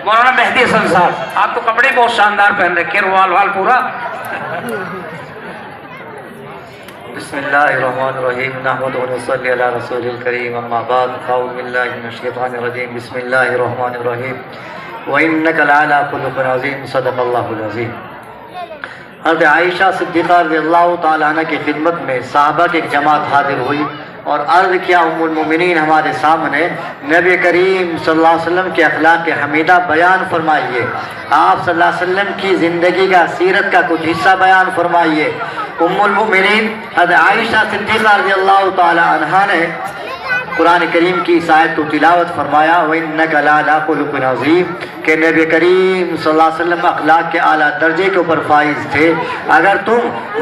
مولانا مہدی حسن صاحب، آپ تو کپڑے بہت شاندار پہن رکھے ہیں، وال پورا۔ بسم اللہ الرحمن الرحیم نحمد و نصلی علی رسول الکریم اما بعد اعوذ باللہ من الشیطان الرجیم بسم اللہ الرحمن الرحیم وَإِنَّكَ لَعَلَىٰ خُلُقٍ عَظِيمٍ صدق اللہ العظیم۔ حضرت عائشہ صدیقہ رضی اللہ تعالیٰ عنہ کی خدمت میں صحابہ کی ایک جماعت حاضر ہوئی اور عرض کیا ام المومنین ہمارے سامنے نبی کریم صلی اللہ علیہ وسلم کے اخلاق حمیدہ بیان فرمائیے، آپ صلی اللہ علیہ وسلم کی زندگی کا سیرت کا کچھ حصہ بیان فرمائیے۔ ام المومنین حضرت عائشہ صدیقہ رضی اللہ تعالیٰ عنہ نے قرآن کریم کی اس آیت کو تلاوت فرمایا وَإِنَّكَ لَعَلَىٰ خُلُقٍ عَظِيمٍ کہ نبی کریم صلی اللہ علیہ وسلم اخلاق کے اعلیٰ درجے کے اوپر فائز تھے۔ اگر تم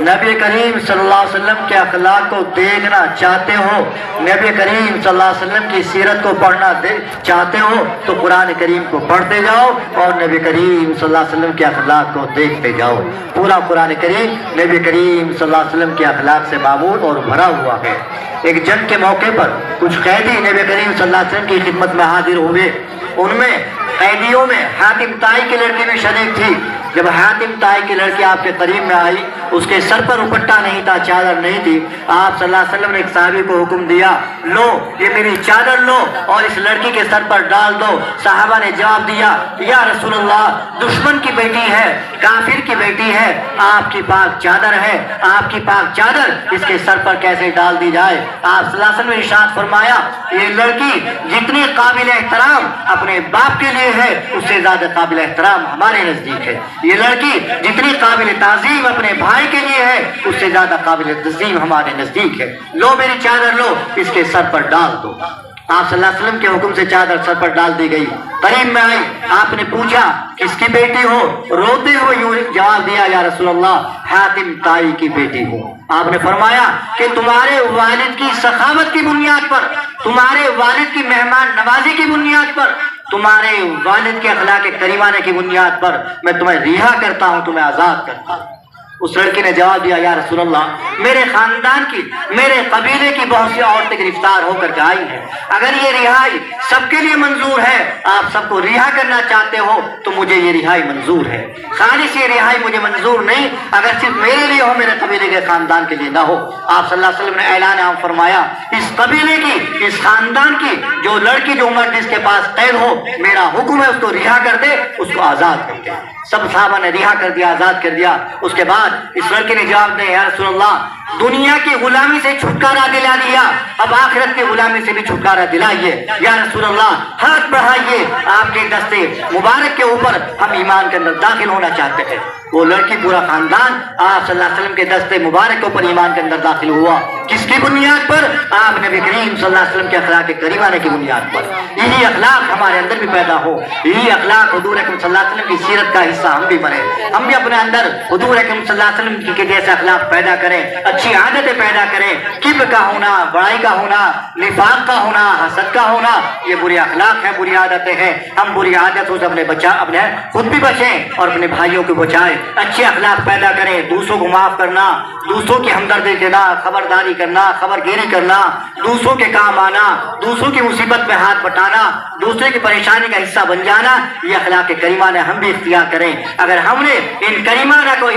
نبی کریم صلی اللہ علیہ وسلم کے اخلاق کو دیکھنا چاہتے ہو، نبی کریم صلی اللہ علیہ وسلم کی سیرت کو پڑھنا چاہتے ہو تو قرآن کریم کو پڑھتے جاؤ اور نبی کریم صلی اللہ علیہ وسلم کے اخلاق کو دیکھتے جاؤ۔ پورا قرآن کریم نبی کریم صلی اللہ علیہ وسلم کے اخلاق سے معمور اور بھرا ہوا ہے۔ ایک جنگ کے موقع پر کچھ قیدی نبی کریم صلی اللہ علیہ وسلم کی خدمت میں حاضر ہوئے، ان میں قیدیوں میں حاتم طائی کی لڑکی بھی شریک تھی۔ جب حاتم طائی کی لڑکی آپ کے قریب میں آئی، اس کے سر پر دوپٹہ نہیں تھا، چادر نہیں تھی، آپ صلی اللہ علیہ وسلم نے ایک صحابی کو حکم دیا، لو یہ میری چادر لو اور اس لڑکی کے سر پر ڈال دو۔ صحابہ نے جواب دیا، یا رسول اللہ دشمن کی بیٹی ہے، کافر کی بیٹی ہے، آپ کی پاک چادر ہے، آپ کی پاک چادر اس کے سر پر کیسے ڈال دی جائے؟ آپ صلی اللہ علیہ وسلم نے ارشاد فرمایا، یہ لڑکی جتنی قابل احترام اپنے باپ کے لیے ہے اس سے زیادہ قابل احترام ہمارے نزدیک ہے۔ یہ لڑکی جتنی قابل تعظیم اپنے بھائی کے لیے ہے اس سے زیادہ قابل تعظیم ہمارے نزدیک ہے۔ لو میری چادر لو، اس کے سر پر ڈال دو۔ آپ صلی اللہ علیہ وسلم کے حکم سے چادر سر پر ڈال دی گئی۔ قریب میں آئی، آپ نے پوچھا کس کی بیٹی ہو؟ روتے ہو یوں جواب دیا، یا رسول اللہ حاتم طائی کی بیٹی ہو۔ آپ نے فرمایا کہ تمہارے والد کی سخاوت کی بنیاد پر، تمہارے والد کی مہمان نوازی کی بنیاد پر، تمہارے والد کے اخلاق کریمانہ کی بنیاد پر میں تمہیں رہا کرتا ہوں، تمہیں آزاد کرتا ہوں۔ اس لڑکی نے جواب دیا، یا رسول اللہ میرے خاندان کی، میرے قبیلے کی بہت سی عورتیں گرفتار ہو کر کے آئی ہیں، اگر یہ رہائی سب کے لیے منظور ہے، آپ سب کو رہا کرنا چاہتے ہو تو مجھے یہ رہائی منظور ہے۔ خالص یہ رہائی مجھے منظور نہیں اگر صرف میرے لیے ہو، میرے قبیلے کے خاندان کے لیے نہ ہو۔ آپ صلی اللہ علیہ وسلم نے اعلان عام فرمایا، اس قبیلے کی، اس خاندان کی جو لڑکی جو عمر جس کے پاس قید ہو، میرا حکم ہے اس کو رہا کر دے، اس کو آزاد کر دے۔ سب صحابہ نے رہا کر دیا، آزاد کر دیا۔ اس کے بعد اس لڑکے نے جواب دیا، یا رسول اللہ دنیا کی غلامی سے چھٹکارا دلا دیا، اب آخرت کی غلامی سے بھی چھٹکارا دلائیے۔ یا رسول اللہ ہاتھ بڑھائیے، آپ کے دستے مبارک کے اوپر ہم ایمان کے اندر داخل ہونا چاہتے ہیں۔ وہ لڑکی پورا خاندان آپ صلی اللہ علیہ وسلم کے دستے مبارک کے اوپر ایمان کے اندر داخل ہوا۔ کس کی بنیاد پر؟ آپ نبی کریم صلی اللہ علیہ وسلم کے اخلاق کریمانہ کی بنیاد پر۔ یہی اخلاق ہمارے اندر بھی پیدا ہو، یہی اخلاق حضور اکرم صلی اللہ علیہ وسلم کی سیرت کا حصہ ہم بھی بنے، ہم بھی اپنے اندر حضور اکرم صلی اللہ علیہ وسلم کے جیسے اخلاق پیدا کریں، اچھی عادتیں پیدا کریں۔ کبر کا ہونا، بڑائی کا ہونا، نفاق کا ہونا، حسد کا ہونا، یہ بری اخلاق ہیں، بری عادتیں ہیں۔ ہم بری عادتوں سے اپنے خود بھی بچیں اور اپنے بھائیوں کو بچائیں۔ اچھے اخلاق پیدا کریں، دوسروں کو معاف کرنا، دوسروں کی ہمدردی دینا، خبرداری کرنا، خبر گیری کرنا، دوسروں کے کام آنا، دوسروں کی مصیبت میں ہاتھ بٹانا، دوسرے کی پریشانی کا حصہ بن جانا، یہ اخلاق کریمانہ ہم بھی اختیار کریں۔ اگر ہم نے ان کریمانہ کو،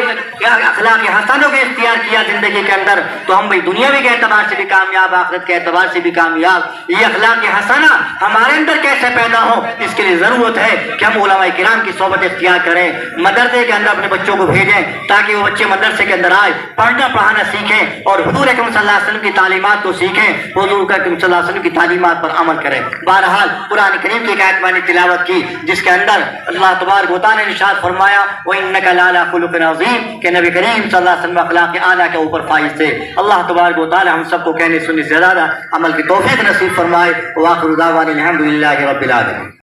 اخلاق حسنوں کو اختیار کیا زندگی کے اندر تو ہم بھی دنیاوی کے اعتبار سے بھی کامیاب، آخرت کے اعتبار سے بھی کامیاب۔ یہ اخلاق حسنہ ہمارے اندر کیسے پیدا ہو، اس کے لیے ضرورت ہے کہ ہم علماء کرام کی صحبت اختیار کریں، مدرسے کے اندر اپنے بچوں کو بھیجیں تاکہ وہ بچے مدرسے کے اندر آئے، پڑھنا پڑھانا سیکھیں اور حضور اکرم صلی اللہ علیہ وسلم کی تعلیمات کو سیکھیں، حضور اکرم صلی اللہ علیہ وسلم کی تعلیمات پر عمل کریں۔ بہرحال قرآن کریم کی ایک آیت میں نے تلاوت کی جس کے اندر اللہ تبارک و تعالیٰ نے ارشاد فرمایا وَإِنَّكَ لَعَلَىٰ خُلُقٍ عَظِيمٍ کہ نبی کریم صلی اللہ علیہ وسلم اخلاق اعلیٰ کے اوپر فائز تھے۔ اللہ تبارک و تعالیٰ ہم سب کو کہنے سننے سے زیادہ عمل کی توفیق نصیب فرمائے۔ وآخر دعوانا الحمد للہ رب العالمین۔